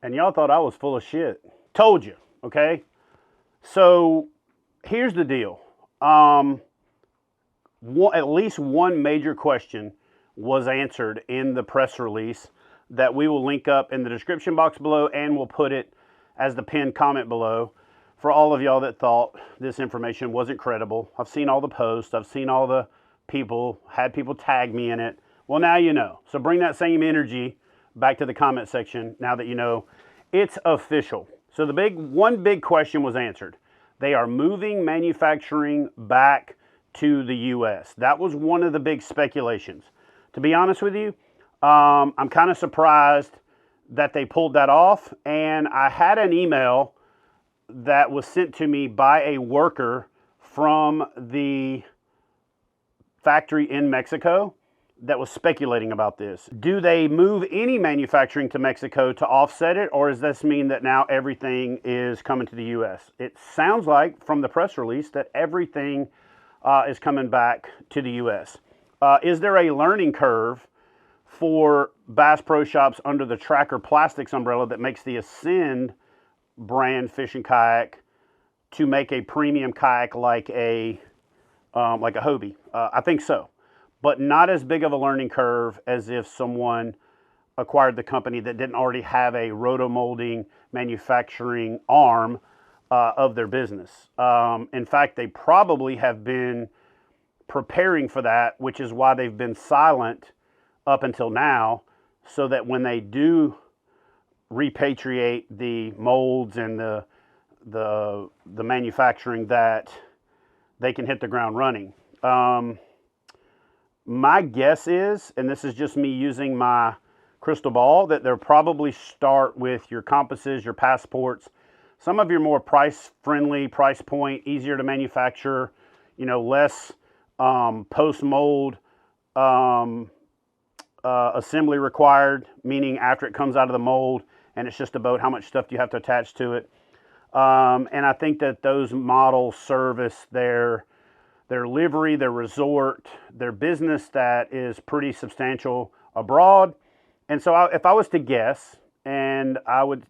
And y'all thought I was full of shit. Told you, okay? So here's the deal. At least one major question was answered in the press release that we will link up in the description box below, and we'll put it as the pinned comment below for all of y'all that thought this information wasn't credible. I've seen all the posts. I've seen all the people, had people tag me in it. Well, now you know. So bring that same energy back to the comment section now that you know it's official. So one big question was answered. They are moving manufacturing back to the U.S. That was one of the big speculations. To be honest with you, I'm kind of surprised that they pulled that off. And I had an email that was sent to me by a worker from the factory in Mexico that was speculating about this. Do they move any manufacturing to Mexico to offset it, or does this mean that now everything is coming to the U.S.? It sounds like from the press release that everything is coming back to the U.S. Is there a learning curve for Bass Pro Shops under the Tracker Plastics umbrella that makes the Ascend brand fishing kayak to make a premium kayak like a Hobie? I think so, but not as big of a learning curve as if someone acquired the company that didn't already have a rotomolding manufacturing arm of their business. In fact, they probably have been preparing for that, which is why they've been silent up until now, so that when they do repatriate the molds and the manufacturing, that they can hit the ground running. My guess is, and this is just me using my crystal ball, that they'll probably start with your compasses, your passports, some of your more price-friendly, price point, easier to manufacture, less post-mold assembly required, meaning after it comes out of the mold and it's just about how much stuff do you have to attach to it. And I think that those models service their livery, their resort, their business that is pretty substantial abroad. And so if I was to guess, and I would,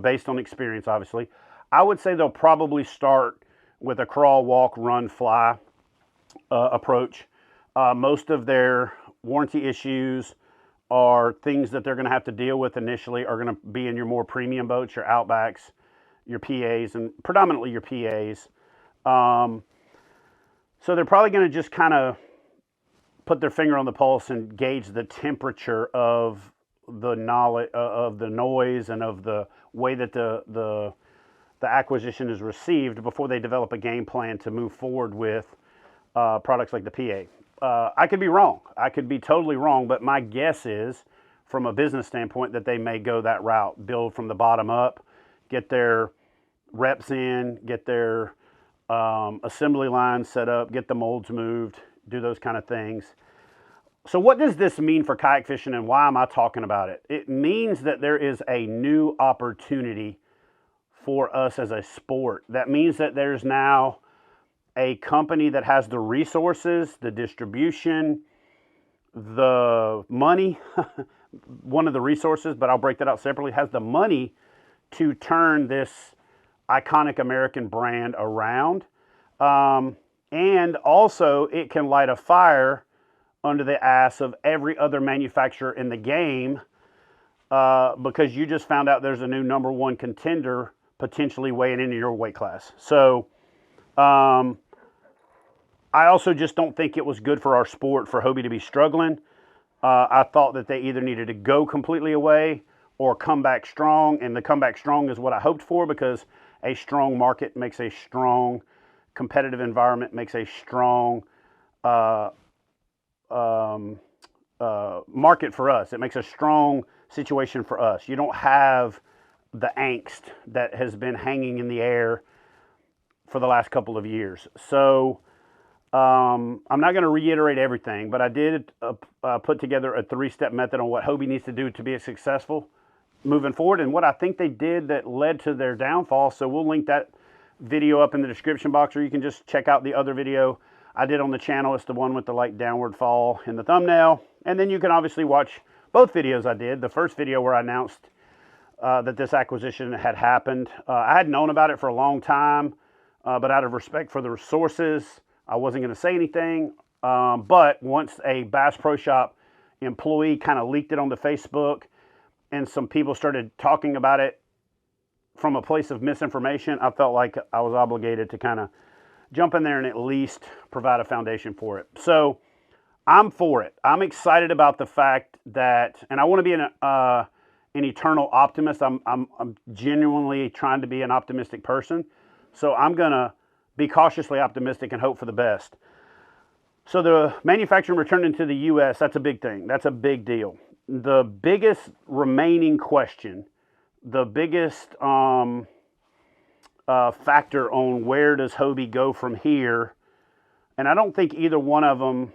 based on experience, obviously, I would say they'll probably start with a crawl, walk, run, fly approach. Most of their warranty issues are things that they're going to have to deal with initially are going to be in your more premium boats, your Outbacks, your PAs, and predominantly your PAs. So they're probably going to just kind of put their finger on the pulse and gauge the temperature of the knowledge of the noise and of the way that the acquisition is received before they develop a game plan to move forward with products like the PA. I could be wrong. I could be totally wrong, but my guess is, from a business standpoint, that they may go that route, build from the bottom up, get their reps in, get their assembly lines set up, get the molds moved, do those kind of things. So what does this mean for kayak fishing, and why am I talking about it? It means that there is a new opportunity for us as a sport. That means that there's now a company that has the resources, the distribution, the money, one of the resources, but I'll break that out separately, has the money to turn this iconic American brand around. And also it can light a fire under the ass of every other manufacturer in the game, because you just found out there's a new #1 contender potentially weighing into your weight class. So I also just don't think it was good for our sport for Hobie to be struggling. I thought that they either needed to go completely away or come back strong, and the comeback strong is what I hoped for, because a strong market makes a strong competitive environment, makes a strong market for us. It makes a strong situation for us. You don't have the angst that has been hanging in the air for the last couple of years. So I'm not going to reiterate everything, but I did put together a 3-step method on what Hobie needs to do to be successful moving forward, and what I think they did that led to their downfall. So we'll link that video up in the description box, or you can just check out the other video I did on the channel. It's the one with the downward fall in the thumbnail. And then you can obviously watch both videos I did. The first video where I announced that this acquisition had happened. I had known about it for a long time, but out of respect for the resources, I wasn't going to say anything. But once a Bass Pro Shop employee kind of leaked it onto Facebook and some people started talking about it from a place of misinformation, I felt like I was obligated to kind of jump in there and at least provide a foundation for it. So I'm for it. I'm excited about the fact that, and I want to be an eternal optimist. I'm genuinely trying to be an optimistic person. So I'm going to be cautiously optimistic and hope for the best. So the manufacturing returning to the U.S., that's a big thing. That's a big deal. The biggest remaining question, the biggest factor on where does Hobie go from here, and I don't think either one of them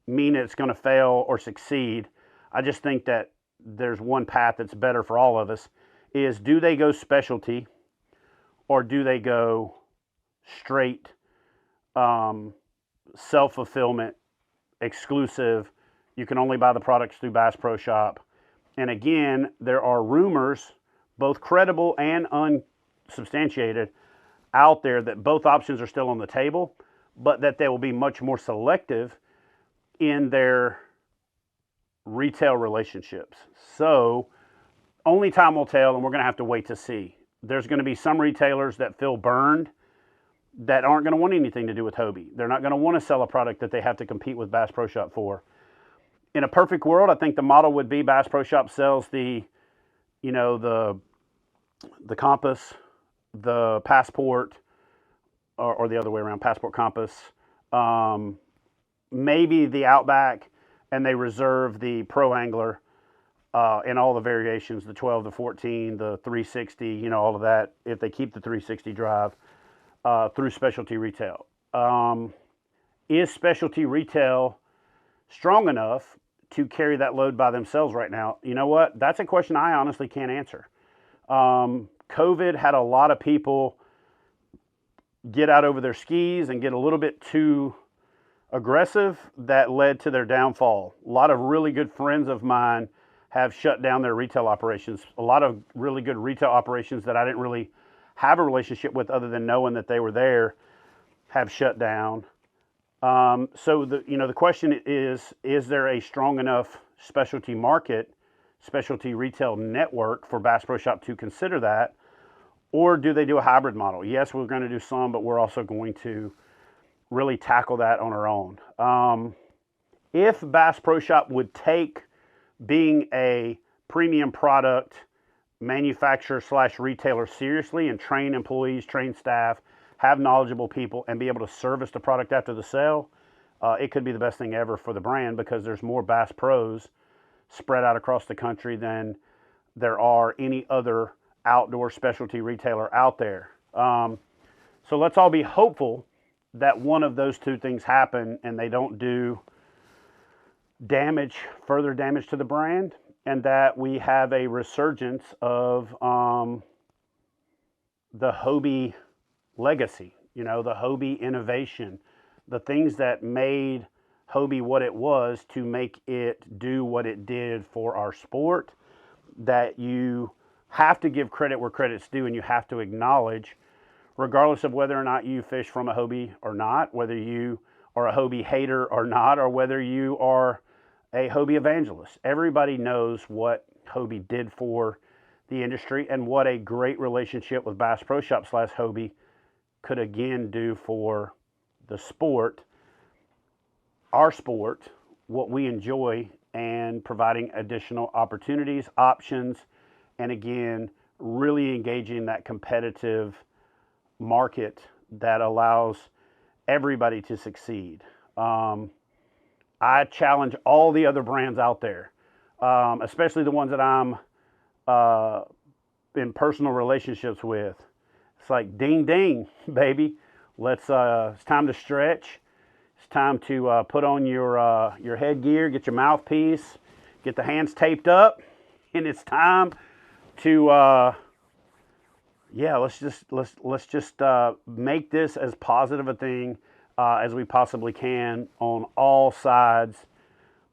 mean it's going to fail or succeed. I just think that there's one path that's better for all of us, is do they go specialty or do they go straight self-fulfillment, exclusive, you can only buy the products through Bass Pro Shop. And again, there are rumors, both credible and unsubstantiated, out there that both options are still on the table, but that they will be much more selective in their retail relationships. So only time will tell, and we're going to have to wait to see. There's going to be some retailers that feel burned that aren't going to want anything to do with Hobie. They're not going to want to sell a product that they have to compete with Bass Pro Shop for. In a perfect world, I think the model would be Bass Pro Shop sells the Compass, the Passport, or the other way around, Passport Compass, maybe the Outback, and they reserve the Pro Angler in all the variations, the 12, the 14, the 360, all of that, if they keep the 360 drive, through specialty retail. Is specialty retail strong enough to carry that load by themselves right now? You know what? That's a question I honestly can't answer. COVID had a lot of people get out over their skis and get a little bit too aggressive. That led to their downfall. A lot of really good friends of mine have shut down their retail operations. A lot of really good retail operations that I didn't really have a relationship with other than knowing that they were there have shut down. So the question is there a strong enough specialty market, specialty retail network for Bass Pro Shop to consider that? Or do they do a hybrid model? Yes, we're going to do some, but we're also going to really tackle that on our own. If Bass Pro Shop would take being a premium product manufacturer / retailer seriously and train employees, train staff, have knowledgeable people, and be able to service the product after the sale, it could be the best thing ever for the brand, because there's more Bass Pros spread out across the country than there are any other outdoor specialty retailer out there. So let's all be hopeful that one of those two things happen and they don't do further damage to the brand, and that we have a resurgence of the Hobie legacy, the Hobie innovation, the things that made Hobie what it was to make it do what it did for our sport, that you have to give credit where credit's due, and you have to acknowledge, regardless of whether or not you fish from a Hobie or not, whether you are a Hobie hater or not, or whether you are a Hobie evangelist. Everybody knows what Hobie did for the industry and what a great relationship with Bass Pro Shop / Hobie could again do for the sport, our sport, what we enjoy, and providing additional opportunities, options, and again, really engaging that competitive market that allows everybody to succeed. I challenge all the other brands out there, especially the ones that I'm in personal relationships with. It's like, ding, ding, baby. It's time to stretch. It's time to put on your headgear, get your mouthpiece, get the hands taped up, and it's time to let's just make this as positive a thing as we possibly can on all sides.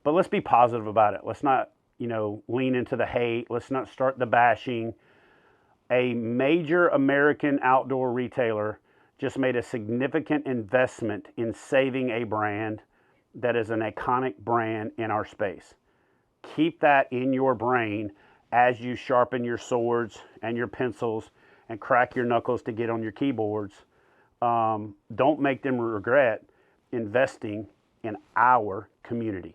But let's be positive about it. Let's not lean into the hate. Let's not start the bashing. A major American outdoor retailer just made a significant investment in saving a brand that is an iconic brand in our space. Keep that in your brain as you sharpen your swords and your pencils and crack your knuckles to get on your keyboards. Don't make them regret investing in our community.